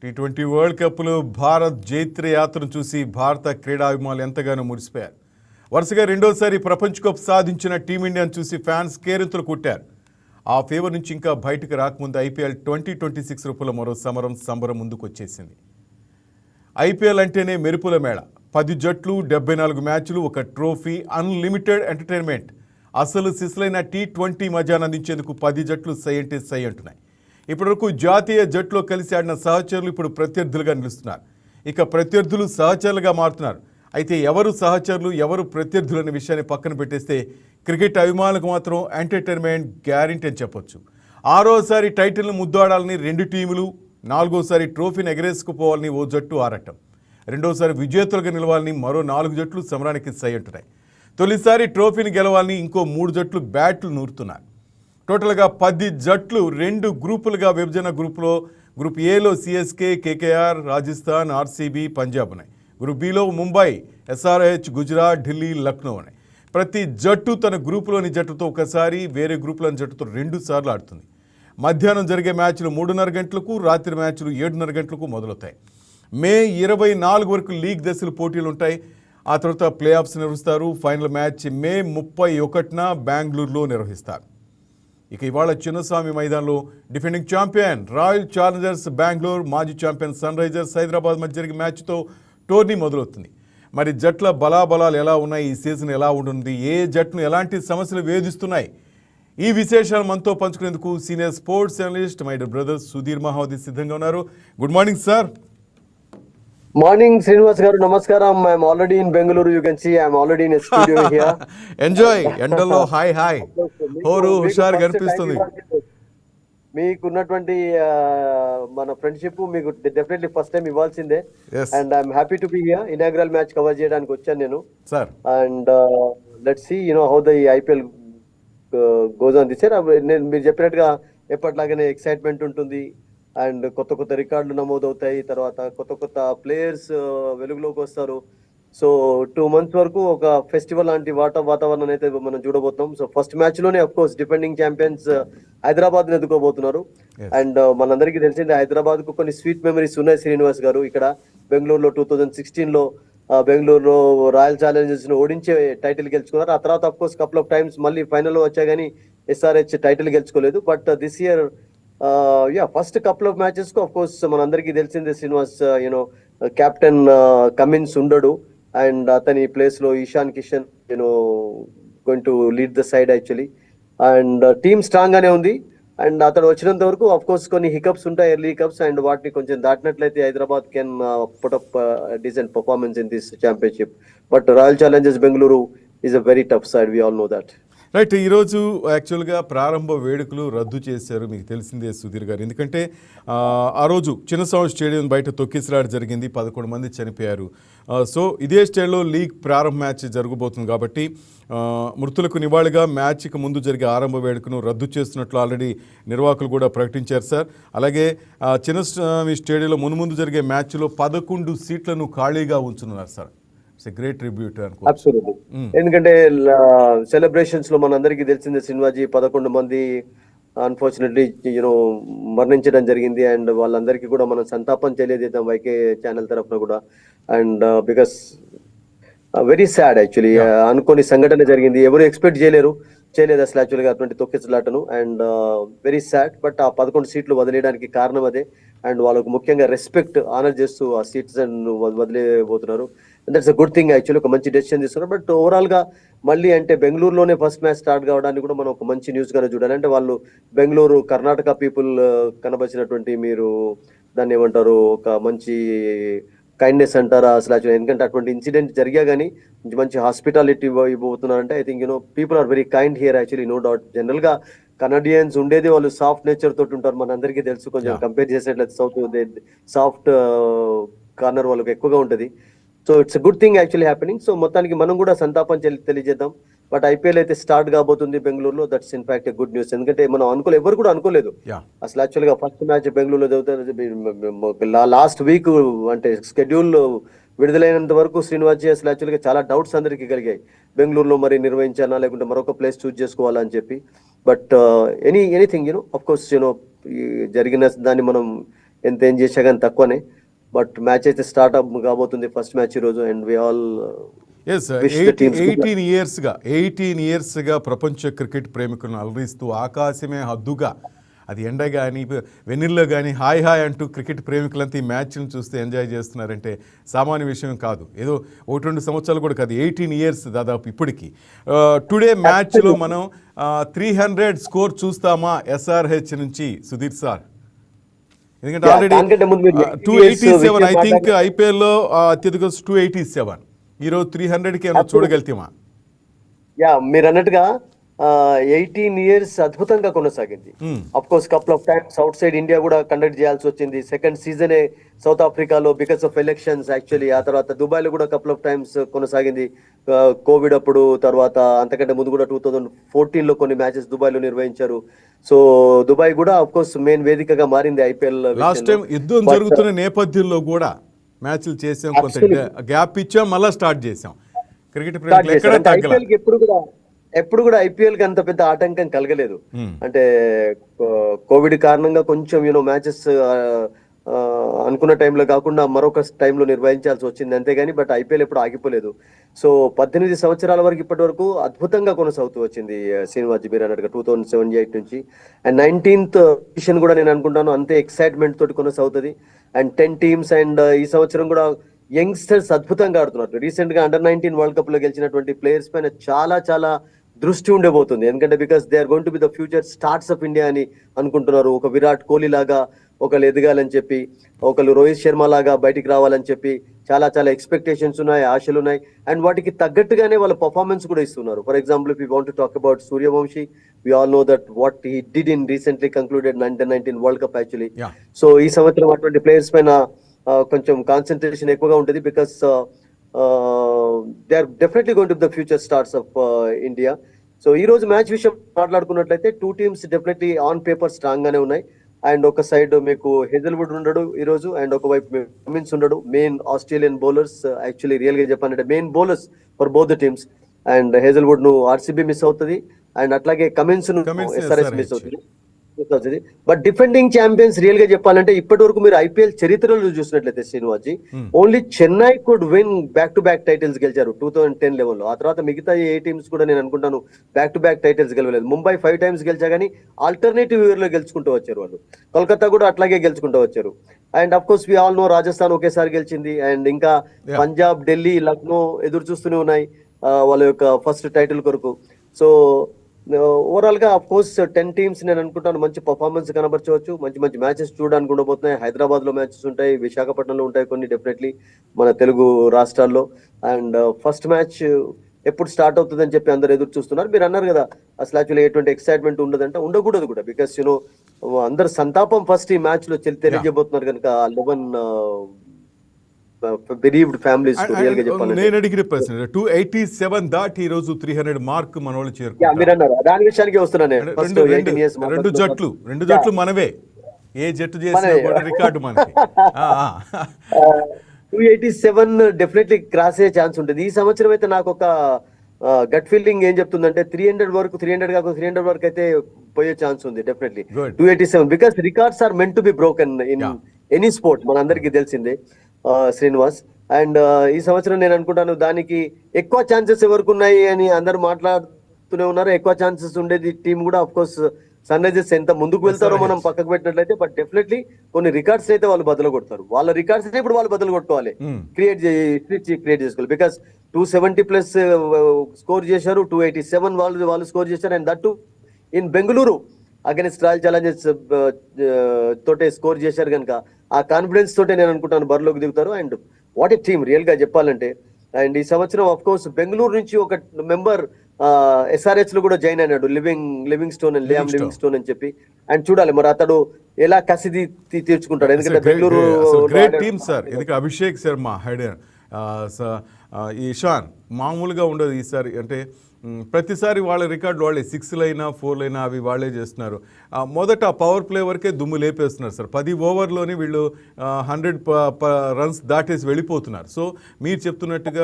T20 world కప్లో భారత్ జైత్ర యాత్రను చూసి భారత క్రీడాభిమానులు ఎంతగానో మురిసిపోయారు. వరుసగా రెండోసారి ప్రపంచ కప్ సాధించిన టీమిండియాను చూసి ఫ్యాన్స్ కేరింతలు కొట్టారు. ఆ ఫేవర్ నుంచి ఇంకా బయటకు రాకముందు ఐపీఎల్ 2026 రూపంలో మరో సంబరం ముందుకు వచ్చేసింది. ఐపీఎల్ అంటేనే మెరుపుల మేళ. 10 జట్లు, 74 మ్యాచ్లు, ఒక ట్రోఫీ, అన్లిమిటెడ్ ఎంటర్టైన్మెంట్. అసలు సిసలైన టీ20 మజాను అందించేందుకు 10 జట్లు సై అంటే సై అంటున్నాయి. ఇప్పటివరకు జాతీయ జట్టులో కలిసి ఆడిన సహచరులు ఇప్పుడు ప్రత్యర్థులుగా నిలుస్తున్నారు. ఇక ప్రత్యర్థులు సహచరులుగా మారుతున్నారు. అయితే ఎవరు సహచరులు, ఎవరు ప్రత్యర్థులు అనే విషయాన్ని పక్కన పెట్టేస్తే క్రికెట్ అభిమానులకు మాత్రం ఎంటర్టైన్మెంట్ గ్యారెంటీ అని చెప్పొచ్చు. ఆరోసారి టైటిల్ను ముద్దాడాలని 2 టీములు, 4వసారి ట్రోఫీని ఎగరేసుకుపోవాలని ఓ జట్టు ఆరాటం, రెండోసారి విజేతలుగా నిలవాలని మరో 4 జట్లు సమరానికి సై అంటున్నాయి. తొలిసారి ట్రోఫీని గెలవాలని ఇంకో 3 జట్లు బ్యాట్లు నూరుతున్నారు. టోటల్గా 10 జట్లు 2 గ్రూపులుగా విభజన. గ్రూప్ ఏలో CSK, KKR, Rajasthan, RCB, Punjab ఉన్నాయి. గ్రూప్ బిలో ముంబై, ఎస్ఆర్హెచ్, గుజరాత్, ఢిల్లీ, లక్నో ఉన్నాయి. ప్రతి జట్టు తన గ్రూపులోని జట్టుతో ఒకసారి, వేరే గ్రూపులోని జట్టుతో 2 సార్లు ఆడుతుంది. మధ్యాహ్నం జరిగే మ్యాచ్లు 3:30 గంటలకు, రాత్రి మ్యాచ్లు 7:30 గంటలకు మొదలవుతాయి. మే 24 వరకు లీగ్ దశలు పోటీలు ఉంటాయి. ఆ తర్వాత ప్లే ఆఫ్స్ నిర్వహిస్తారు. ఫైనల్ మ్యాచ్ మే 31న బెంగళూరులో నిర్వహిస్తారు. ఇక ఇవాళ చిన్నస్వామి మైదానంలో defending champion royal Challengers Bengaluru, మాజీ ఛాంపియన్ సన్ రైజర్స్ హైదరాబాద్ మధ్య జరిగే మ్యాచ్తో టోర్నీ మొదలవుతుంది. మరి జట్ల బలాబలాలు ఎలా ఉన్నాయి, ఈ సీజన్ ఎలా ఉంటుంది, ఏ జట్టును ఎలాంటి సమస్యలు వేధిస్తున్నాయి, ఈ విశేషాలు మనతో పంచుకునేందుకు senior sports journalist my dear brother Sudheer Mahavati సిద్ధంగా ఉన్నారు. Good morning sir. Morning Srinivas garu, నమస్కారం. I'm already in Bengaluru. You can see I'm already in studio here. Enjoy. ఎండలో హాయ్ హాయ్ హోరు హుషారు కనిపిస్తుంది. మీకున్నటువంటి మన ఫ్రెండ్షిప్ మీకు డెఫినెట్లీ ఫస్ట్ టైం ఇవ్వాల్సిందే. And I'm happy to be here. Inaugural match cover చేయడానికి వచ్చాను నేను. Sir and let's see how the IPL goes on this year. మీరు చెప్పినట్టుగా ఎప్పటిలాగానే ఎక్సైట్మెంట్ ఉంటుంది. అండ్ కొత్త కొత్త రికార్డులు నమోదవుతాయి. తర్వాత కొత్త కొత్త ప్లేయర్స్ వెలుగులోకి వస్తారు. సో 2 months వరకు ఒక ఫెస్టివల్ లాంటి వాతావరణం అయితే మనం చూడబోతున్నాం. సో ఫస్ట్ మ్యాచ్ లోనే of course defending champions Hyderabad ని ఎదుర్కోబోతున్నారు. అండ్ మనందరికీ తెలిసింది హైదరాబాద్ కు కొన్ని స్వీట్ మెమరీస్ ఉన్నాయి శ్రీనివాస్ గారు. ఇక్కడ బెంగళూరులో 2016లో బెంగళూరులో రాయల్ ఛాలెంజర్స్ ను ఓడించే టైటిల్ గెలుచుకున్నారు. ఆ తర్వాత of course couple of times మళ్ళీ ఫైనల్ లో వచ్చాయి, కానీ ఎస్ఆర్హెచ్ టైటిల్ గెలుచుకోలేదు. But this year first couple of matches కు అఫ్ కోర్స్ మనందరికీ తెలిసిందే శ్రీనివాస్, కెప్టెన్ కమిన్స్ ఉండడు. అండ్ అతని ప్లేస్ లో Ishan Kishan going to lead the side actually. And team strong గానే ఉంది. అండ్ అతను వచ్చినంత వరకు అఫ్ కోర్స్ కొన్ని హికప్స్ ఉంటాయి, ఎర్లీ హికప్స్. అండ్ వాటిని కొంచెం దాటినట్లయితే Hyderabad can put up decent performance in this championship. But Royal Challengers Bengaluru is a very tough side, we all know that. Right. ఈరోజు యాక్చువల్గా ప్రారంభ వేడుకలు రద్దు చేశారు, మీకు తెలిసిందే సుధీర్ గారు. ఎందుకంటే ఆ రోజు చిన్నస్వామి స్టేడియం బయట తొక్కిసలాట జరిగింది, 11 మంది చనిపోయారు. సో ఇదే స్టేడియంలో లీగ్ ప్రారంభ మ్యాచ్ జరగబోతుంది కాబట్టి మృతులకు నివాళిగా మ్యాచ్కి ముందు జరిగే ఆరంభ వేడుకను రద్దు చేస్తున్నట్లు ఆల్రెడీ నిర్వాహకులు కూడా ప్రకటించారు సార్. అలాగే చిన్నస్వామి స్టేడియంలో మున్ముందు జరిగే మ్యాచ్లో 11 సీట్లను ఖాళీగా ఉంచున్నారు సార్. Great tribute absolutely. ఎందుకంటే సెలబ్రేషన్స్ లో మనందరికీ తెలిసిందే శ్రీనివాజీ, 11 మంది అన్ఫార్చునేట్లీ మరణించడం జరిగింది. అండ్ వాళ్ళందరికీ కూడా మనం సంతాపం తెలియజేద్దాం వైకే ఛానల్ తరఫున కూడా. And because very sad actually. అనుకోని సంఘటన జరిగింది, ఎవరు ఎక్స్పెక్ట్ చేయలేదు అసలు యాక్చువల్గా అటువంటి తొక్కిసలాటను. And very sad. బట్ ఆ 11 సీట్లు వదిలేయడానికి కారణం అదే. అండ్ వాళ్ళకు ముఖ్యంగా రెస్పెక్ట్ ఆనర్ చేస్తూ ఆ సీట్స్ వదిలేబోతున్నారు. That's a good thing actually. ఒక మంచి డెసిషన్ తీసుకున్నారు. బట్ ఓవరాల్ గా మళ్ళీ అంటే బెంగళూరులోనే ఫస్ట్ మ్యాచ్ స్టార్ట్ కావడానికి కూడా మనం ఒక మంచి న్యూస్ గానే చూడాలి. అంటే వాళ్ళు బెంగళూరు కర్ణాటక పీపుల్ కనబరిచినటువంటి, మీరు దాన్ని ఏమంటారు, ఒక మంచి కైండ్నెస్ అంటారా అసలు యాక్చువల్లీ. ఎందుకంటే అటువంటి ఇన్సిడెంట్ జరిగా కానీ మంచి హాస్పిటాలిటీ ఇవ్వబోతున్నారంటే I think people are very kind here actually, no doubt. General గా కనడియన్స్ ఉండేది వాళ్ళు సాఫ్ట్ నేచర్ తోటి ఉంటారు, మన అందరికీ తెలుసు. కొంచెం కంపేర్ చేసినట్లయితే సౌత్ సాఫ్ట్ కార్నర్ వాళ్ళకి ఎక్కువగా ఉంటది. So it's good thing actually happening. So మొత్తానికి మనం కూడా సంతాపం తెలియజేద్దాం. బట్ ఐపీఎల్ అయితే స్టార్ట్ కాబోతుంది బెంగళూరులో. That's in fact good news. ఎందుకంటే మనం ఎవరు కూడా అనుకోలేదు అసలు యాక్చువల్ గా ఫస్ట్ మ్యాచ్ బెంగళూరులో జరుగుతుంది. లాస్ట్ వీక్ అంటే షెడ్యూల్ విడుదలైనంత వరకు శ్రీనివాస్ అసలు యాక్చువల్ గా చాలా డౌట్స్ అందరికీ కలిగాయి, బెంగళూరులో మరి నిర్వహించానా లేకుంటే మరొక ప్లేస్ చూస్ చేసుకోవాలా అని చెప్పి. బట్ ఎనీథింగ్ ఆఫ్ కోర్స్ జరిగిన దాన్ని మనం ఎంత ఏం చేసా కానీ తక్కువనే. బట్ మ్యాచ్ అయితే స్టార్ట్ అప్ కాబోతుంది, ఫస్ట్ మ్యాచ్ ఈ రోజు. అండ్ వి ఆల్ ఎస్, 18 ఇయర్స్గా ప్రపంచ క్రికెట్ ప్రేమికులను అలరిస్తూ ఆకాశమే హద్దుగా, అది ఎండ కానీ వెన్నెల్లో కానీ హాయ్ హాయ్ అంటూ క్రికెట్ ప్రేమికులంతా ఈ మ్యాచ్ని చూస్తే ఎంజాయ్ చేస్తున్నారంటే సామాన్య విషయం కాదు. ఏదో 1-2 సంవత్సరాలు కూడా కాదు, 18 ఇయర్స్ దాదాపు ఇప్పటికి. టుడే మ్యాచ్లో మనం 300 స్కోర్ చూస్తామా ఎస్ఆర్హెచ్ నుంచి సుధీర్ సార్? ఎందుకంటే ఆల్రెడీ దానికంటే ముందు మీరు 287 ఐ థింక్ ఐపీఎల్లో అత్యధిక 287. ఈరోజు 300కి ఏమైనా చూడగలుగుతామా? యా, మీరు అన్నట్టుగా 18 ఇయర్స్ అద్భుతంగా కొనసాగింది. Of course couple of times out side India కూడా కండక్ట్ చేయాల్సి వచ్చింది. సెకండ్ సీజనే సౌత్ ఆఫ్రికాలో బికాస్ ఆఫ్ ఎలక్షన్స్ యాక్చువల్లీ. ఆ తర్వాత దుబాయ్ లో కూడా కపుల్ ఆఫ్ టైమ్స్ కొనసాగింది కోవిడ్ అప్పుడు. తర్వాత అంతకంటే ముందు కూడా 2014లో కొన్ని మ్యాచెస్ దుబాయ్ లో నిర్వహించారు. సో దుబాయ్ కూడా అఫ్ కోర్స్ మెయిన్ వేదికగా మారింది ఐపీఎల్. లాస్ట్ టైం యుద్ధం జరుగుతున్న నేపథ్యంలో కూడా మ్యాచ్లు చేసాం, కొంత గ్యాప్ ఇచ్చాం, మళ్ళీ స్టార్ట్ చేసాం. క్రికెట్ ప్రేమికులు ఎక్కడ తగ్గల. ఎప్పుడు కూడా ఐపీఎల్ కి అంత పెద్ద ఆటంకం కలగలేదు. అంటే కోవిడ్ కారణంగా కొంచెం మ్యాచెస్ అనుకున్న టైంలో కాకుండా మరొక టైంలో నిర్వహించాల్సి వచ్చింది అంతేగాని, బట్ ఐపీఎల్ ఎప్పుడు ఆగిపోలేదు. సో 18 సంవత్సరాల వరకు ఇప్పటి వరకు అద్భుతంగా కొనసాగుతూ వచ్చింది శ్రీనివాస్ మీరు అన్నట్టుగా 2078 నుంచి. అండ్ 19th ఎడిషన్ కూడా నేను అనుకుంటాను అంతే ఎక్సైట్మెంట్ తోటి కొనసాగుతుంది. And 10 teams. అండ్ ఈ సంవత్సరం కూడా యంగ్స్టర్స్ అద్భుతంగా ఆడుతున్నారు. రీసెంట్ గా అండర్-19 వరల్డ్ కప్ లో గెలిచినటువంటి ప్లేయర్స్ పైన చాలా చాలా దృష్టి ఉండబోతుంది. ఎందుకంటే because they are going to be the future stars of India అని అనుకుంటున్నారు. ఒక విరాట్ కోహ్లీ లాగా ఒకళ్ళు ఎదగాలని చెప్పి, ఒకళ్ళు రోహిత్ శర్మ లాగా బయటికి రావాలని చెప్పి చాలా చాలా ఎక్స్పెక్టేషన్స్ ఉన్నాయి, ఆశలు ఉన్నాయి. అండ్ వాటికి తగ్గట్టుగానే వాళ్ళ పర్ఫార్మెన్స్ కూడా ఇస్తున్నారు. For example if you want to talk about Suryavanshi, we all know that what he did in recently concluded under nineteen world cup actually. So ఈ సంవత్సరం అటువంటి ప్లేయర్స్ పైన కొంచెం కాన్సన్ట్రేషన్ ఎక్కువగా ఉంటుంది because they are definitely going to the future stars of India. So ఈ రోజు match విషయం మాట్లాడుకున్నట్లయితే 2 teams definitely on paper strong గానే ఉన్నాయి. అండ్ ఒక సైడ్ మీకు హేజల్వుడ్ ఉండడు ఈ రోజు, అండ్ ఒకవైపు కమిన్స్ ఉండడు. Main Australian bowlers actually real గా చెప్పాలంటే main bowlers for both the teams. And Hazlewood ను ఆర్సీబీ మిస్ అవుతుంది, అండ్ అట్లాగే కమిన్స్ ను ఎస్ఆర్ఎస్ మిస్ అవుతుంది. బట్ డిఫెండింగ్ ఛాంపియన్స్ రియల్ గా చెప్పాలంటే ఇప్పటి వరకు మీరు ఐపీఎల్ చరిత్రలో చూసినట్లయితే Srinivas, only Chennai could win back to back titles గెలిచారు 2010 లెవెల్లో. ఆ తర్వాత మిగతా ఏ టీమ్స్ కూడా నేను అనుకుంటాను బ్యాక్ టు బ్యాక్ టైటిల్స్ గెలవలేదు. ముంబై 5 times గెలిచా కానీ ఆల్టర్నేటివ్ ఇయర్ లో గెలుచుకుంటూ వచ్చారు వాళ్ళు. కోల్కతా కూడా అట్లాగే గెలుచుకుంటూ వచ్చారు. And of course we all know Rajasthan ఒకేసారి గెలిచింది. అండ్ ఇంకా పంజాబ్, ఢిల్లీ, లక్నో ఎదురు చూస్తూనే ఉన్నాయి వాళ్ళ యొక్క ఫస్ట్ టైటిల్ కొరకు. సో ఓవరాల్ గా అఫ్ కోర్స్ 10 టీమ్స్ నేను అనుకుంటాను మంచి పర్ఫార్మెన్స్ కనబరచవచ్చు. మంచి మంచి మ్యాచెస్ చూడడానికి ఉండబోతున్నాయి. హైదరాబాద్ లో మ్యాచెస్ ఉంటాయి, విశాఖపట్నంలో ఉంటాయి కొన్ని డెఫినెట్లీ మన తెలుగు రాష్ట్రాల్లో. అండ్ ఫస్ట్ మ్యాచ్ ఎప్పుడు స్టార్ట్ అవుతుందని చెప్పి అందరు ఎదురు చూస్తున్నారు. మీరు అన్నారు కదా అసలు యాక్చువల్లీ ఎటువంటి ఎక్సైట్మెంట్ ఉండదంటే ఉండకూడదు కూడా బికాస్ అందరు సంతాపం ఫస్ట్ ఈ మ్యాచ్ లో తెలియజేయబోతున్నారు కనుక 11 bereaved families రియల్ గా చెప్పాలంటే. నేను అడిగిన ప్రశ్న 287 దాటి ఈ రోజు 300 మార్క్ మన వాళ్ళు చేరుకున్నారు. మీరు అన్నారు దాని విషయానికి వస్తున్నాను. రెండు జట్లు మనవే, ఏ జట్టు చేసినా కూడా రికార్డు మనకి. 287 డెఫినెట్లీ క్రాస్ అయ్యే ఛాన్స్ ఉంటుంది. ఈ సంవత్సరం అయితే నాకు ఒక గట్ ఫీలింగ్ ఏం చెప్తుందంటే 300 కాకుండా 300 వరకు అయితే పోయే ఛాన్స్ ఉంది definitely. 287 because records are meant to be broken in any sport, మన అందరికీ తెలిసిందే శ్రీనివాస్. అండ్ ఈ సంవత్సరం నేను అనుకుంటాను దానికి ఎక్కువ ఛాన్సెస్ ఎవరికి ఉన్నాయి అని అందరు మాట్లాడుతూనే ఉన్నారు. ఎక్కువ ఛాన్సెస్ ఉండేది టీం కూడా అఫ్ కోర్స్ సన్ రైజర్స్. ఎంత ముందుకు వెళ్తారో మనం పక్కకు పెట్టినట్లయితే బట్ డెఫినెట్లీ కొన్ని రికార్డ్స్ అయితే వాళ్ళు బదులు కొడతారు. వాళ్ళ రికార్డ్స్ ఇప్పుడు వాళ్ళు బదులు కొట్టుకోవాలి, క్రియేట్ చేసుకోవాలి. బికాస్ 270+ స్కోర్ చేశారు, 287 వాళ్ళు స్కోర్ చేశారు. And that in Bengaluru against royal Challengers తోటే స్కోర్ చేశారు కనుక ఆ కాన్ఫిడెన్స్ తోటే నేను అనుకుంటాను బరిలోకి దిగుతారు. And what a team real గా చెప్పాలంటే. అండ్ ఈ సంవత్సరం ఆఫ్ కోర్స్ బెంగళూరు నుంచి ఒక మెంబర్ ఎస్ఆర్హెచ్ లో కూడా జాయిన్ అయినాడు, లివింగ్ స్టోన్ అని చెప్పి. అండ్ చూడాలి మరి అతడు ఎలా కసిది తీర్చుకుంటాడు. ఎందుకంటే బెంగళూరు గ్రేట్ టీమ్ సార్. ఎందుకంటే అభిషేక్ శర్మ ఇషాన్ మామూలుగా ఉండదు ఈసారి. అంటే ప్రతిసారి వాళ్ళ రికార్డు వాళ్ళే 6 4 అవి వాళ్ళే చేస్తున్నారు. మొదట పవర్ ప్లే వరకే దుమ్ము లేపేస్తున్నారు సార్. 10 ఓవర్లోనే వీళ్ళు 100 రన్స్ దాటేసి వెళ్ళిపోతున్నారు. సో మీరు చెప్తున్నట్టుగా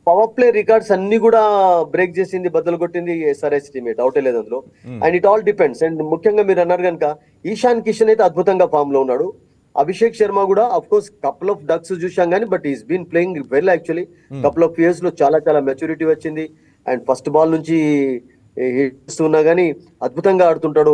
పవర్ ప్లే రికార్డ్స్ అన్ని కూడా బ్రేక్ చేసింది, బద్దలు కొట్టింది ఎస్ఆర్ఎస్ టీమ్, డౌటే లేదు అందులో. And it all depends. And ముఖ్యంగా మీరు అన్నారు కనుక ఈశాన్ కిషన్ అయితే అద్భుతంగా ఫామ్ లో ఉన్నాడు. అభిషేక్ శర్మ కూడా of course couple of ducks చూసాం కానీ but is been playing well actually. Couple of years లో చాలా చాలా మెచ్యూరిటీ వచ్చింది. అండ్ ఫస్ట్ బాల్ నుంచి హిట్స్ ఉన్నా కానీ అద్భుతంగా ఆడుతుంటాడు.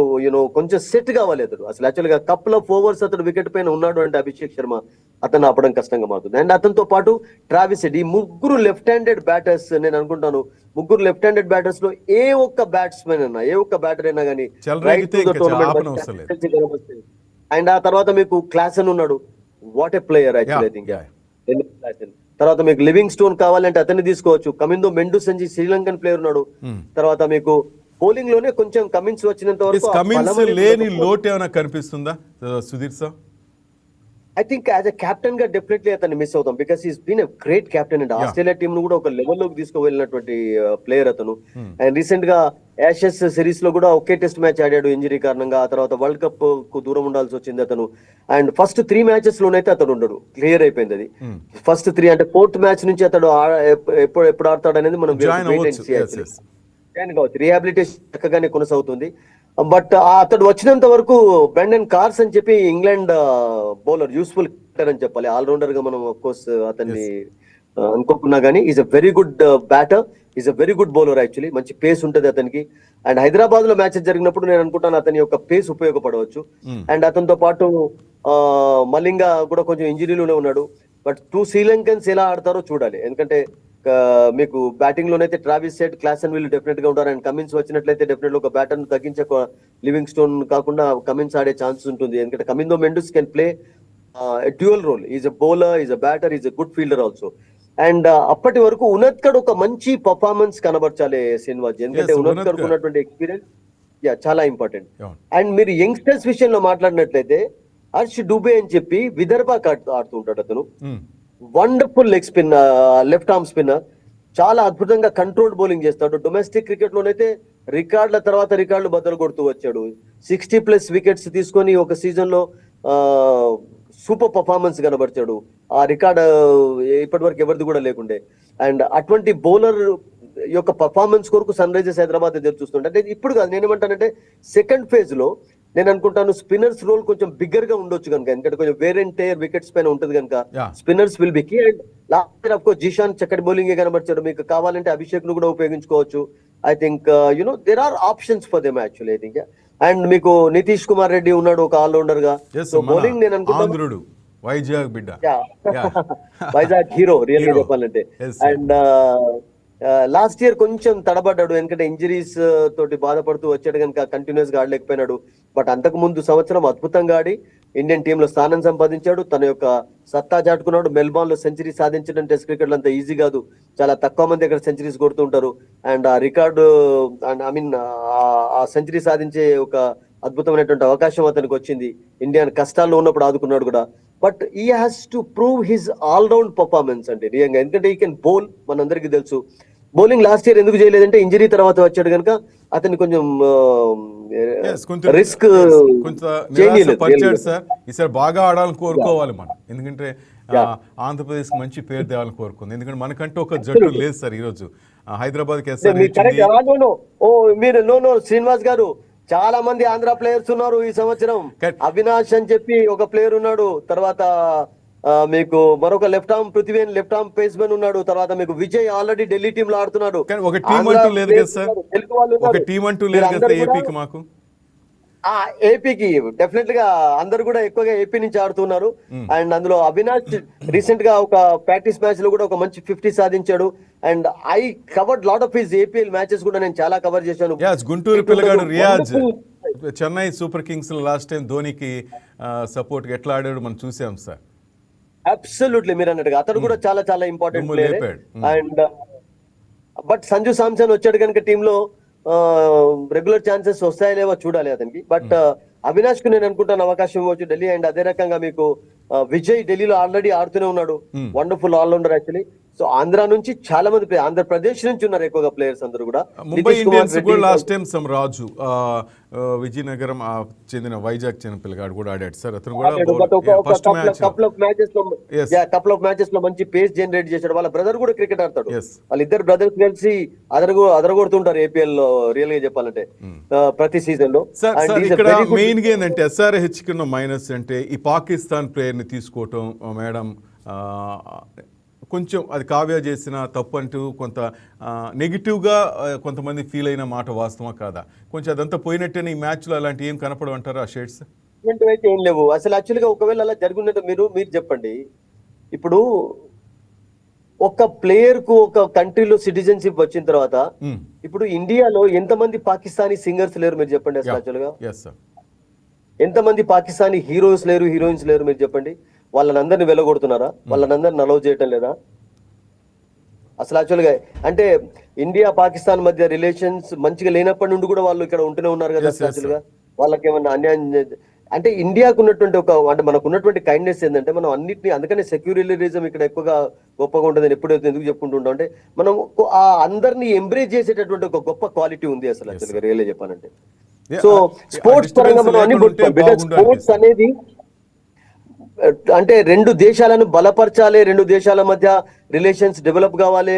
కొంచెం సెట్ కావాలి అతడు. అసలు యాక్చువల్ గా కపుల్ ఆఫ్ ఓవర్స్ అతడు వికెట్ పైన ఉన్నాడు అంటే అభిషేక్ శర్మ అతను ఆపడం కష్టంగా మారుతుంది. అండ్ అతనితో పాటు ట్రావిస్ హెడ్, ఈ ముగ్గురు లెఫ్ట్ హ్యాండెడ్ బ్యాటర్స్ నేను అనుకుంటాను. ముగ్గురు లెఫ్ట్ హ్యాండెడ్ బ్యాటర్స్ లో ఏ ఒక్క బ్యాట్స్మెన్ అయినా, ఏ ఒక్క బ్యాటర్ అయినా కానీ అండ్ ఆ తర్వాత మీకు క్లాసన్ ఉన్నాడు. What a player actually. I think తర్వాత మీకు లివింగ్ స్టోన్ కావాలంటే అతన్ని తీసుకోవచ్చు. కమిందో మెండుస్ అని శ్రీలంకన్ ప్లేయర్ ఉన్నాడు. తర్వాత మీకు బౌలింగ్ లోనే కొంచెం కమిన్స్ వచ్చినంత వరకు లేని లోటు ఏమైనా కనిపిస్తుందా Sudhir sir? I think as a captain గా డెఫినెట్లీ అతన్ని మిస్ అవుతాం. Because is been a great captain and Australia team ను కూడా ఒక లెవెల్లోకి తీసుకువెళ్ళినటువంటి ప్లేయర్ అతను. అండ్ రీసెంట్ గా యాషెస్ సిరీస్ లో కూడా ఒకే టెస్ట్ మ్యాచ్ ఆడాడు ఇంజరీ కారణంగా. ఆ తర్వాత వరల్డ్ కప్ కు దూరం ఉండాల్సి వచ్చింది అతను. అండ్ ఫస్ట్ 3 మ్యాచెస్ లోనైతే అతడు ఉండడు, క్లియర్ అయిపోయింది అది. ఫస్ట్ 3 అంటే 4th మ్యాచ్ నుంచి అతడు ఎప్పుడు ఆడతాడు అనేది మనం రీహాబిలిటేషన్ చక్కగానే కొనసాగుతుంది. బట్ అతడు వచ్చినంత వరకు బ్రెండన్ కార్స్ అని చెప్పి ఇంగ్లాండ్ బౌలర్, యూస్ఫుల్ అని చెప్పాలి, ఆల్రౌండర్ గా మనం ఆఫ్ కోర్స్ అతన్ని అనుకోకున్నా కానీ is a very good batter, is a very good bowler actually. మంచి పేస్ ఉంటుంది అతనికి. అండ్ హైదరాబాద్ లో మ్యాచెస్ జరిగినప్పుడు నేను అనుకుంటాను అతని యొక్క పేస్ ఉపయోగపడవచ్చు. అండ్ అతనితో పాటు మలింగ కూడా కొంచెం ఇంజరీలోనే ఉన్నాడు. బట్ 2 శ్రీలంకన్స్ ఎలా ఆడతారో చూడాలి. ఎందుకంటే మీకు బ్యాటింగ్ లోనైతే ట్రావిస్ హెడ్, క్లాసన్ వీళ్ళు డెఫినెట్ గా ఉంటారు. అండ్ కమిన్స్ వచ్చినట్లయితే డెఫినెట్ ఒక బ్యాటర్ ను తగ్గించే లివింగ్ స్టోన్ కాకుండా కమిన్స్ ఆడే ఛాన్స్ ఉంటుంది. ఎందుకంటే Kamindu Mendis can play dual role. Is a bowler, is a batter, is a good fielder also. And అప్పటి వరకు ఉనత్కడ్ ఒక మంచి పర్ఫార్మెన్స్ కనబర్చాలి శ్రీనివాస్, ఎందుకంటే ఉనత్కడ్ ఉన్నటువంటి ఎక్స్పీరియన్స్ చాలా ఇంపార్టెంట్. అండ్ మీరు యంగ్స్టర్స్ విషయంలో మాట్లాడినట్లయితే హర్ష్ డుబే అని చెప్పి విదర్భ ఆడుతుంటాడు అతను. Wonderful leg spin, left arm spinner, చాలా అద్భుతంగా కంట్రోల్డ్ బౌలింగ్ చేస్తాడు. డొమెస్టిక్ క్రికెట్ లోనైతే రికార్డుల తర్వాత రికార్డులు బద్దలు కొడుతూ వచ్చాడు. 60+ వికెట్స్ తీసుకొని ఒక సీజన్ లో సూపర్ పర్ఫార్మెన్స్ కనబరిచాడు. ఆ రికార్డ్ ఇప్పటి వరకు ఎవరిది కూడా లేకుండే. అండ్ అటువంటి బౌలర్ యొక్క పర్ఫార్మెన్స్ కొరకు సన్ రైజర్స్ హైదరాబాద్ ఎదురు చూస్తుంటే, అంటే ఇప్పుడు కాదు, నేనేమంటానంటే సెకండ్ ఫేజ్ లో నేను అనుకుంటాను స్పిన్నర్స్ రోల్ కొంచెం బిగ్గర్ గా ఉండొచ్చు కనుక, ఎందుకంటే కొంచెం వేర్ అండ్ టైర్ వికెట్స్ పైన ఉంటుంది కనుక spinners will be key. And last of course Zeeshan చక్కటి బౌలింగ్ కనబర్చాడు. మీకు కావాలంటే అభిషేక్ ను కూడా ఉపయోగించుకోవచ్చు. I think there are options for them actually I think. And మీకు నితీష్ కుమార్ రెడ్డి ఉన్నాడు ఒక ఆల్రౌండర్ గా. సో బౌలింగ్ నేను అనుకుంటాను వైజాగ్ బిడ్డ, వైజాగ్ హీరో రియల్ గా చెప్పాలంటే. అండ్ లాస్ట్ ఇయర్ కొంచెం తడబడ్డాడు, ఎందుకంటే ఇంజరీస్ తోటి బాధపడుతూ వచ్చాడు కనుక కంటిన్యూస్ గా ఆడలేకపోయినాడు. బట్ అంతకు ముందు సంవత్సరం అద్భుతంగా ఆడి ఇండియన్ టీమ్ లో స్థానం సంపాదించాడు. తన యొక్క సత్తా చాటుకున్నాడు. మెల్బోర్న్ లో సెంచరీ సాధించడం టెస్ట్ క్రికెట్ లో అంత ఈజీ కాదు, చాలా తక్కువ మంది అక్కడ సెంచరీస్ కొడుతుంటారు. అండ్ ఆ రికార్డు ఆ సెంచరీ సాధించే ఒక అద్భుతమైనటువంటి అవకాశం అతనికి వచ్చింది. ఇండియా కష్టాల్లో ఉన్నప్పుడు ఆదుకున్నాడు కూడా. బట్ ఈ has to prove his all round performance అంటే నిజంగా, ఎందుకంటే ఈ కెన్ బౌల్, మనందరికీ తెలుసు. బౌలింగ్ లాస్ట్ ఇయర్ ఎందుకు చేయలేదంటే ఇంజరీ తర్వాత వచ్చాడు కనుక అతన్ని కొంచెం రిస్క్ సార్. ఈసారి బాగా ఆడాలని కోరుకోవాలి మనం, ఎందుకంటే ఆంధ్రప్రదేశ్ మంచి పేరు తేవాలని కోరుకుంది. ఎందుకంటే మనకంటే ఒక జట్టు లేదు సార్ ఈరోజు హైదరాబాద్ కి. మీరు శ్రీనివాస్ గారు, చాలా మంది ఆంధ్ర ప్లేయర్స్ ఉన్నారు ఈ సంవత్సరం. అవినాష్ అని చెప్పి ఒక ప్లేయర్ ఉన్నాడు. తర్వాత మీకు మరొక లెఫ్ట్ ఆర్మ్ పృథ్వీ అని లెఫ్ట్ ఆర్మ్ పేస్మెన్ ఉన్నాడు. తర్వాత మీకు విజయ్ ఆల్రెడీ ఢిల్లీ టీమ్ లో ఆడుతున్నాడు. ఒక టీం అంటూ లేదు కదా సార్, ఒక టీం అంటూ లేదు కదా ఏపీకి. మాకు ఏపీకి డెఫినెట్ గా అందరు కూడా ఎక్కువగా ఏపీ నుంచి ఆడుతున్నారు. అండ్ అందులో అవినాష్ రీసెంట్ గా ఒక ప్రాక్టీస్ మ్యాచ్ లో కూడా ఒక మంచి 50 సాధించాడు. And I covered lot of his APL matches కూడా నేను చాలా కవర్ చేశాను. గుంటూరు పిల్లగాడు Riyaz Chennai Super Kings last time ధోనికి సపోర్ట్ ఎట్లా ఆడాడు మనం చూసాం సార్. అబ్సల్యూట్లీ మీరు అన్నట్టుగా అతడు కూడా చాలా చాలా important player. And but Sanju Samson వచ్చాడు కనుక టీమ్ లో రెగ్యులర్ ఛాన్సెస్ వస్తాయో లేవో చూడాలి అతనికి. బట్ అవినాష్ కు నేను అనుకుంటాను అవకాశం ఇవ్వచ్చు ఢిల్లీ. అండ్ అదే రకంగా మీకు విజయ్ ఢిల్లీలో ఆల్రెడీ ఆడుతూనే ఉన్నాడు, wonderful all-rounder actually. So Andhra నుంచి చాలా మంది ఆంధ్రప్రదేశ్ నుంచి ఉన్నారు ఎక్కువగా ప్లేయర్స్ అందరూ కూడా. ముంబై ఇండియన్స్ కూడా లాస్ట్ టైం సమ్ రాజు విజయనగరం చెందిన వైజాగ్ చెందిన పిల్లగాడు కూడా ఆడాడు సార్. అతను కూడా first match couple of matches లో మంచి పేస్ జనరేట్ చేశాడు. వాళ్ళ బ్రదర్ కూడా క్రికెట్ ఆడతాడు. Yes. వాళ్ళిద్దరు బ్రదర్స్ కలిసి అదరగొడుతుంటారు ఏపీఎల్ లో, రియల్ గా చెప్పాలంటే ప్రతి సీజన్ లో. సార్ ఇక్కడ మెయిన్ గా ఏంటంటే SRH కిన్న మైనస్ అంటే ఈ పాకిస్తాన్ ప్లేయర్ ని తీసుకోవటం మేడం కొంచెం అది కావ్య చేసిన తప్పు అంటూ కొంత నెగిటివ్గా కొంతమంది ఫీల్ అయిన మాట వాస్తవా కాదా? కొంచెం అదంతా పోయినట్టేనే ఈ మ్యాచ్లో అలాంటి ఏం కనపడమంటారు ఆ షేడ్స్? అయితే ఏం లేవు అసలు. యాక్చువల్గా ఒకవేళ అలా జరుగున్నట్టు మీరు చెప్పండి. ఇప్పుడు ఒక ప్లేయర్ కు ఒక కంట్రీలో సిటిజన్షిప్ వచ్చిన తర్వాత ఇప్పుడు ఇండియాలో ఎంతమంది పాకిస్తానీ సింగర్స్ లేరు మీరు చెప్పండి అసలు. యాక్చువల్గా ఎంతమంది పాకిస్తానీ హీరోస్ లేరు, హీరోయిన్స్ లేరు మీరు చెప్పండి. వాళ్ళనందరినీ వెళ్ళగొడుతున్నారా? వాళ్ళనందరిని అలౌ చేయటం లేదా అసలు? యాక్చువల్గా అంటే ఇండియా పాకిస్తాన్ మధ్య రిలేషన్స్ మంచిగా లేనప్పటి నుండి కూడా వాళ్ళు ఇక్కడ ఉంటూనే ఉన్నారు కదా. యాక్చువల్గా వాళ్ళకి ఏమన్నా అన్యాయం అంటే ఇండియాకు ఉన్నటువంటి అంటే మనకు ఉన్నటువంటి కైండ్నెస్ ఏంటంటే మనం అన్నింటినీ, అందుకనే సెక్యులరిజం ఇక్కడ ఎక్కువగా గొప్పగా ఉంటుంది. ఎప్పుడైతే ఎందుకు చెప్పుకుంటుంటాం అంటే మనం ఆ అందరినీ ఎంబ్రేజ్ చేసేటటువంటి ఒక గొప్ప క్వాలిటీ ఉంది అసలు. యాక్చువల్గా రియల్ చెప్పాలంటే సో స్పోర్ట్స్ పరంగా మనం అన్ని స్పోర్ట్స్ అనేది అంటే రెండు దేశాలను బలపరచాలి, రెండు దేశాల మధ్య రిలేషన్స్ డెవలప్ కావాలి,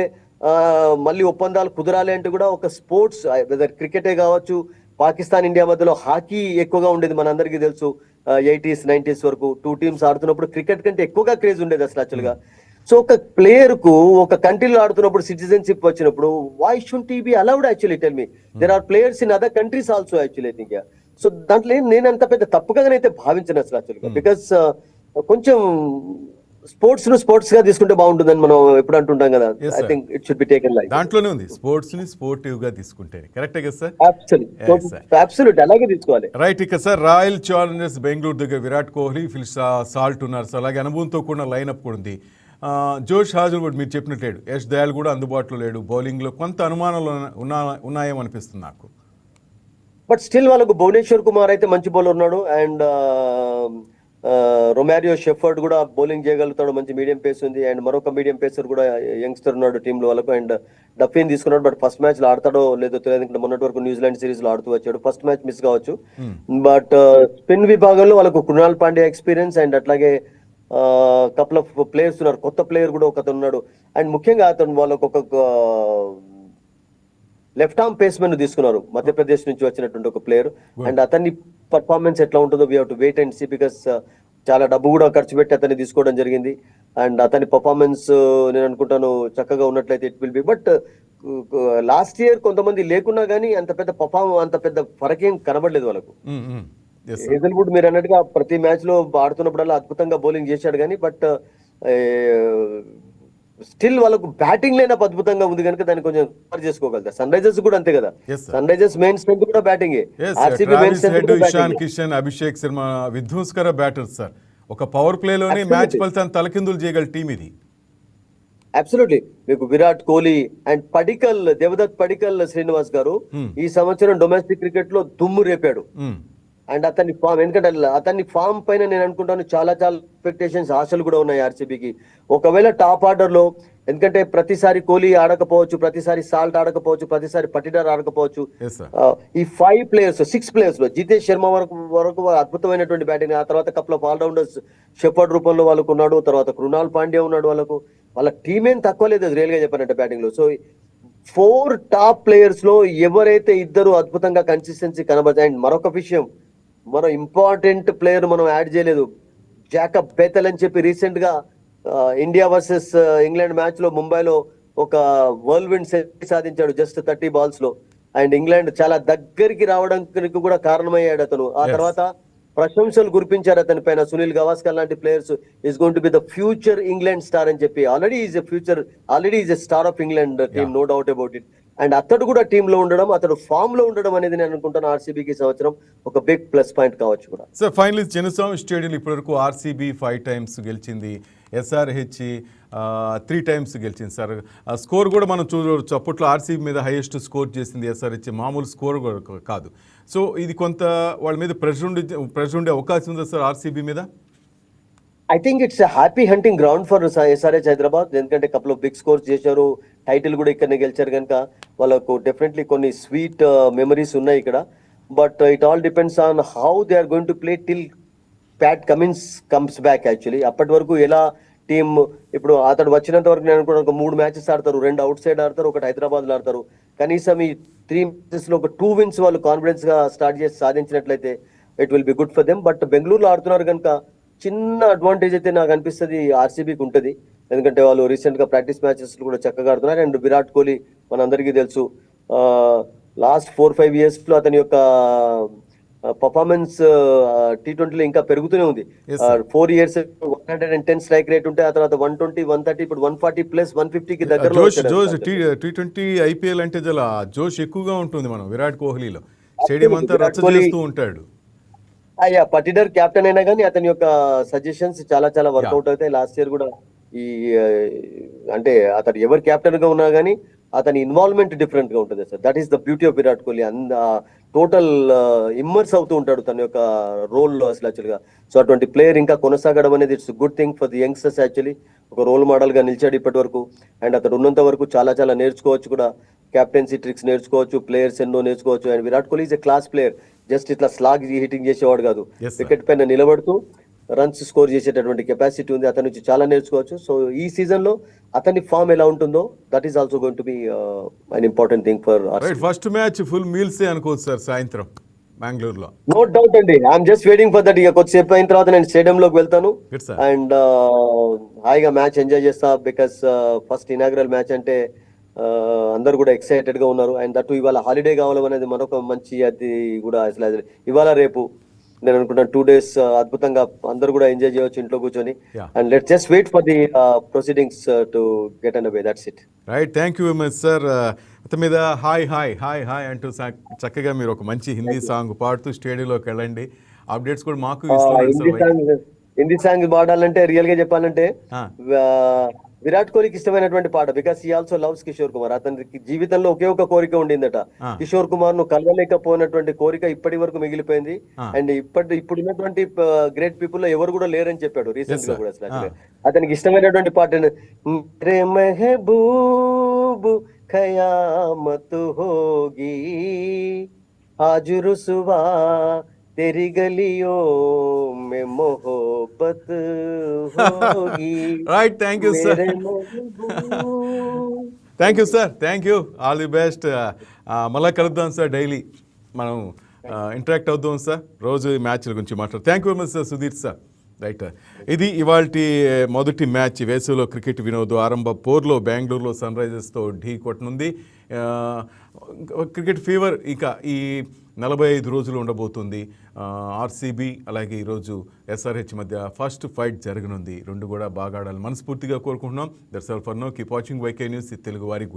మళ్ళీ ఒప్పందాలు కుదరాలి అంటే కూడా ఒక స్పోర్ట్స్ వెదర్ క్రికెటే కావచ్చు. పాకిస్తాన్ ఇండియా మధ్యలో హాకీ ఎక్కువగా ఉండేది మనందరికీ తెలుసు. 80s 90s వరకు 2 టీమ్స్ ఆడుతున్నప్పుడు క్రికెట్ కంటే ఎక్కువగా క్రేజ్ ఉండేది అసలు యాక్చువల్గా. సో ఒక ప్లేయర్ కు ఒక కంట్రీలో ఆడుతున్నప్పుడు సిటిజన్షిప్ వచ్చినప్పుడు why should he be allowed? Actually tell me there are players in other countries also actually think. So దాంట్లో నేను అంత పెద్ద తప్పుగానైతే భావించను అసలు యాక్చువల్గా. బికాస్ కొంచెం స్పోర్ట్స్ గా తీసుకుంటే బాగుంటుందని మనం ఎప్పుడు అంటుంటాం కదా. I think it should be taken like దాంట్లోనే ఉంది. స్పోర్ట్స్ ని స్పోర్టివ్ గా తీసుకుంటే కరెక్టే కదా సార్? అబ్సల్యూట్ అలాగే తీసుకోవాలి. రైట్. ఇక సార్ రాయల్ ఛాలెంజర్స్ బెంగళూరు దగ్గర విరాట్ కోహ్లీ, ఫిల్ సాల్ట్ ఉన్నారు సార్. అలాగే అనుభవంతో కూడిన లైనప్ కూడా ఉంది. జోష్ హాజల్వుడ్ మీరు చెప్పినట్లేడు, యష్ దయాల్ కూడా అందుబాటులో లేడు. బౌలింగ్లో కొంత అనుమానాలు ఉన్నాయేమో అనిపిస్తుంది నాకు. బట్ స్టిల్ వాళ్ళకు భువనేశ్వర్ కుమార్ అయితే మంచి బౌలర్ ఉన్నాడు. అండ్ రొమారియో షెఫర్డ్ కూడా బౌలింగ్ చేయగలుగుతాడు, మంచి మీడియం పేస్ ఉంది. అండ్ మరొక మీడియం పేసర్ కూడా యంగ్స్టర్ ఉన్నాడు టీంలో వాళ్ళకు. అండ్ డఫీన్ తీసుకున్నాడు. బట్ ఫస్ట్ మ్యాచ్ లో ఆడతాడో లేదో తెలియదు, ఎందుకంటే మొన్నటి వరకు న్యూజిలాండ్ సిరీస్ లో ఆడుతూ వచ్చాడు. ఫస్ట్ మ్యాచ్ మిస్ కావచ్చు. బట్ స్పిన్ విభాగంలో వాళ్ళకు కృణాల్ పాండ్యా ఎక్స్పీరియన్స్ అండ్ అట్లాగే కపుల్ ఆఫ్ ప్లేయర్స్ ఉన్నారు. కొత్త ప్లేయర్ కూడా ఒకతను ఉన్నాడు. అండ్ ముఖ్యంగా అతను వాళ్ళకు ఒక లెఫ్ట్ ఆర్మ్ పేస్మెన్ తీసుకున్నారు, మధ్యప్రదేశ్ నుంచి వచ్చినటువంటి ఒక ప్లేయర్. అండ్ అతన్ని పర్ఫార్మెన్స్ ఎట్లా ఉంటుందో we have to wait and see. Because చాలా డబ్బు కూడా ఖర్చు పెట్టి అతన్ని తీసుకోవడం జరిగింది. అండ్ అతని పర్ఫార్మెన్స్ నేను అనుకుంటాను చక్కగా ఉన్నట్లయితే it will B. But last year కొంతమంది లేకున్నా కానీ అంత పెద్ద ఫరకేం కనబడలేదు వాళ్ళకు. హేజల్వుడ్ మీరు అన్నట్టుగా ప్రతి మ్యాచ్ లో ఆడుతున్నప్పుడల్లా అద్భుతంగా బౌలింగ్ చేశాడు కానీ బట్ స్టిల్ వాళ్ళకు బ్యాటింగ్ లైనప్ అద్భుతంగా ఉంది కనుక దాన్ని కొంచెం కవర్ చేసుకోగలుగుతారు. సన్ రైజర్స్ కూడా అంతే కదా. సన్ రైజర్స్ మెయిన్ స్ట్రెంత్ కూడా బ్యాటింగే. ఇషాన్ కిషన్, అభిషేక్ శర్మ విధ్వంసకర బ్యాటర్స్ సార్. ఒక పవర్ ప్లే లోనే మ్యాచ్ ఫలితాన్ని తలకిందులు చేయగల టీం ఇది. అబ్సల్యూట్లీ. మీకు విరాట్ కోహ్లీ అండ్ దేవదత్ పడికల్ శ్రీనివాస్ గారు ఈ సంవత్సరం డొమెస్టిక్ క్రికెట్ లో దుమ్ము రేపాడు. అండ్ అతని ఫామ్, ఎందుకంటే అతని ఫామ్ పైన నేను అనుకుంటాను చాలా ఎక్స్పెక్టేషన్స్, ఆశలు కూడా ఉన్నాయి ఆర్సీబీకి. ఒకవేళ టాప్ ఆర్డర్ లో, ఎందుకంటే ప్రతిసారి కోహ్లీ ఆడకపోవచ్చు, ప్రతిసారి సాల్ట్ ఆడకపోవచ్చు, ప్రతిసారి పటిడార్ ఆడకపోవచ్చు. ఈ 6 ప్లేయర్స్ లో జితేష్ శర్మ వరకు అద్భుతమైనటువంటి బ్యాటింగ్. ఆ తర్వాత కపుల్ ఆఫ్ ఆల్రౌండర్స్ షెఫర్డ్ రూపంలో వాళ్ళకు ఉన్నాడు. తర్వాత కృణాల్ పాండ్యా ఉన్నాడు. వాళ్ళ టీం ఏం తక్కువ లేదు రియల్ గా చెప్పానంటే బ్యాటింగ్ లో. సో 4 టాప్ ప్లేయర్స్ లో ఎవరైతే ఇద్దరు అద్భుతంగా కన్సిస్టెన్సీ కనబడతాయి. అండ్ మరొక విషయం, మనం ఇంపార్టెంట్ ప్లేయర్ మనం యాడ్ చేయలేదు, జాకబ్ బేతల్ అని చెప్పి రీసెంట్ గా ఇండియా వర్సెస్ ఇంగ్లాండ్ మ్యాచ్ లో ముంబైలో ఒక వరల్డ్ విన్ సాధించాడు జస్ట్ 30 balls లో. అండ్ ఇంగ్లాండ్ చాలా దగ్గరికి రావడానికి కూడా కారణమయ్యాడు అతను. ఆ తర్వాత ప్రశంసలు కురిపించారు అతని పైన. సునీల్ గవాస్కర్ లాంటి players is going to be the future England star అని చెప్పి. Already is a star of England team, no doubt about it. And అతడు కూడా టీమ్ లో ఉండడం, అతడు ఫామ్ లో ఉండడం అనేది నేను అనుకుంటాను ఆర్సీబీకి సంవత్సరం ఒక బిగ్ ప్లస్ పాయింట్ కావచ్చు కూడా. సో ఫైనలీ చిన్నస్వామి స్టేడియం ఇప్పటివరకు ఆర్సీబీ 5 times గెలిచింది. SRH 3 టైమ్స్ గెలిచింది సార్. స్కోర్ కూడా మనం చూడవచ్చు, అప్పట్లో ఆర్సీబీ మీద హైయెస్ట్ స్కోర్ చేసింది ఎస్ఆర్హెచ్, మామూలు స్కోర్ కూడా కాదు. సో ఇది కొంత వాళ్ళ మీద ప్రెషర్ ఉండే అవకాశం ఉందా సార్ ఆర్సీబీ మీద? I think it's happy hunting ground for SRH Hyderabad. ఎందుకంటే కపుల్ ఆఫ్ బిగ్ స్కోర్స్ చేశారు, టైటిల్ కూడా ఇక్కడనే గెలిచారు కనుక వాళ్ళకు డెఫినెట్లీ కొన్ని స్వీట్ మెమరీస్ ఉన్నాయి ఇక్కడ. But it all depends on how they are going to play till Pat Cummins comes back. Actually అప్పటి వరకు ఎలా టీమ్, ఇప్పుడు అతడు వచ్చినంత వరకు నేను అనుకున్నాను ఒక 3 మ్యాచెస్ ఆడతారు, 2 అవుట్ సైడ్ ఆడతారు, ఒకటి హైదరాబాద్లో ఆడతారు. కనీసం ఈ 3 మ్యాచెస్లో ఒక 2 wins వాళ్ళు కాన్ఫిడెన్స్గా స్టార్ట్ చేసి సాధించినట్లయితే it will be good for them. But బెంగళూరులో ఆడుతున్నారు కనుక చిన్న అడ్వాంటేజ్ అయితే నాకు అనిపిస్తుంది ఆర్సీబీకి ఉంటుంది. ఎందుకంటే వాళ్ళు రీసెంట్గా ప్రాక్టీస్ మ్యాచెస్ కూడా చక్కగా ఆడుతున్నారు. అండ్ విరాట్ కోహ్లీ మనందరికీ తెలుసు, లాస్ట్ 4-5 yearsలో అతని యొక్క పర్ఫార్మెన్స్ T20లో ఇంకా పెరుగుతూనే ఉంది. 4 years 110 స్ట్రైక్ రేట్ ఉంటే ఆ తర్వాత 120, 130, ఇప్పుడు 140+, 150కి దగ్గరలో జోష్ T20 ఐపీఎల్ అంటే చాలా జోష్ ఎక్కువగా ఉంటుంది మనం విరాట్ కోహ్లీలో. స్టేడియం అంతా రచ్చ చేస్తూ ఉంటాడు. అయ్యా పర్టికులర్ కెప్టెన్ అయినా కానీ అతని యొక్క సజెషన్స్ చాలా చాలా వర్కౌట్ అవుతాయి. లాస్ట్ ఇయర్ కూడా ఈ అంటే అతను ఎవరు కెప్టెన్ గా ఉన్నా కానీ అతని ఇన్వాల్వ్మెంట్ డిఫరెంట్ గా ఉంటుంది sir. That is the beauty of Virat Kohli. Total immerse అవుతూ ఉంటాడు తన యొక్క రోల్లో అసలు యాక్చువల్గా. సో అటువంటి ప్లేయర్ ఇంకా కొనసాగడం అనేది it's good thing for the youngsters. Actually ఒక రోల్ మోడల్ గా నిలిచాడు ఇప్పటి వరకు. అండ్ అతడు ఉన్నంత వరకు చాలా చాలా నేర్చుకోవచ్చు కూడా, కెప్టెన్సీ ట్రిక్స్ నేర్చుకోవచ్చు, ప్లేయర్స్ ఎన్నో నేర్చుకోవచ్చు. And Virat Kohli is a class player. Just ఇట్లా స్లాగ్ హిట్టింగ్ చేసేవాడు కాదు, వికెట్ పైన నిలబడుతూ రన్స్ స్కోర్ చేసేటటువంటి కెపాసిటీ ఉంది. అతని నుంచి చాలా నేర్చుకోవచ్చు. సో ఈ సీజన్ లో అతని ఫామ్ ఎలా ఉంటుందో that is also going to be an important thing for first match full meals అనుకోవచ్చు సార్ సాయంత్రం బెంగళూరులో. నో డౌట్ అండి. I'm just waiting for that. ఇక కొద్దిసేపు అయిన తర్వాత నేను స్టేడియం లోకి వెళ్తాను అండ్ హాయిగా మ్యాచ్ ఎంజాయ్ చేస్తా. బికాస్ ఫస్ట్ ఇనాగ్రల్ మ్యాచ్ అంటే అందరు కూడా ఎక్సైటెడ్ గా ఉన్నారు. అండ్ దట్టు ఇవాళ హాలిడే కావడం అనేది మరొక మంచి, అది కూడా అసలు ఇవాళ రేపు నేను అనుకుంటాను 2 days అద్భుతంగా అందరు కూడా ఎంజాయ్ చేయవచ్చు ఇంట్లో కూర్చొని. And let's just wait for the proceedings to get and away. That's it. Right, thank you very much sir. అతని మీద హాయ్ హాయ్ హాయ్ హాయ్ అంటూ చక్కగా మీరు ఒక మంచి హిందీ సాంగ్ పాడుతూ స్టేడియంలోకి వెళ్ళండి. అప్డేట్స్ కూడా మాకు హిందీ సాంగ్ పాడాలంటే రియల్ గా చెప్పాలంటే విరాట్ కోహ్లీకి ఇష్టమైనటువంటి పాట. Because he also loves Kishore Kumar. అతనికి జీవితంలో ఒకే ఒక కోరిక ఉండిందట, కిషోర్ కుమార్ ను కలవలేకపోయినటువంటి కోరిక ఇప్పటి వరకు మిగిలిపోయింది. అండ్ ఇప్పుడు ఉన్నటువంటి గ్రేట్ పీపుల్ లో ఎవరు కూడా లేరని చెప్పాడు రీసెంట్ గా కూడా. అసలు అతనికి ఇష్టమైనటువంటి పాట రే మెహబూబ్ ఖయామత్ హోగి ఆజ్ రుస్వా तेरी गलियों में मोहब्बत होगी. Right, thank you sir. Thank you sir, thank you, all the best. మళ్ళీ కలుద్దాం సార్, డైలీ మనం ఇంటరాక్ట్ అవుదాం సార్, రోజు మ్యాచ్ల గురించి మాట్లాడు. Thank you very much sir, Sudheer sir. Right, ఇది ఇవాల్టి మొదటి మ్యాచ్ వేసవిలో క్రికెట్ వినోద్ ఆరంభ పోర్లో బెంగళూరులో సన్ రైజర్స్తో ఢీ కొట్టనుంది. క్రికెట్ ఫీవర్ ఇక ఈ 45 రోజులు ఉండబోతుంది. ఆర్సీబీ అలాగే ఈరోజు ఎస్ఆర్హెచ్ మధ్య ఫస్ట్ ఫైట్ జరగనుంది. రెండు కూడా బాగా ఆడాలి మనస్ఫూర్తిగా కోరుకుంటున్నాం. That's all for now. Keep watching YK news Telugu వారి.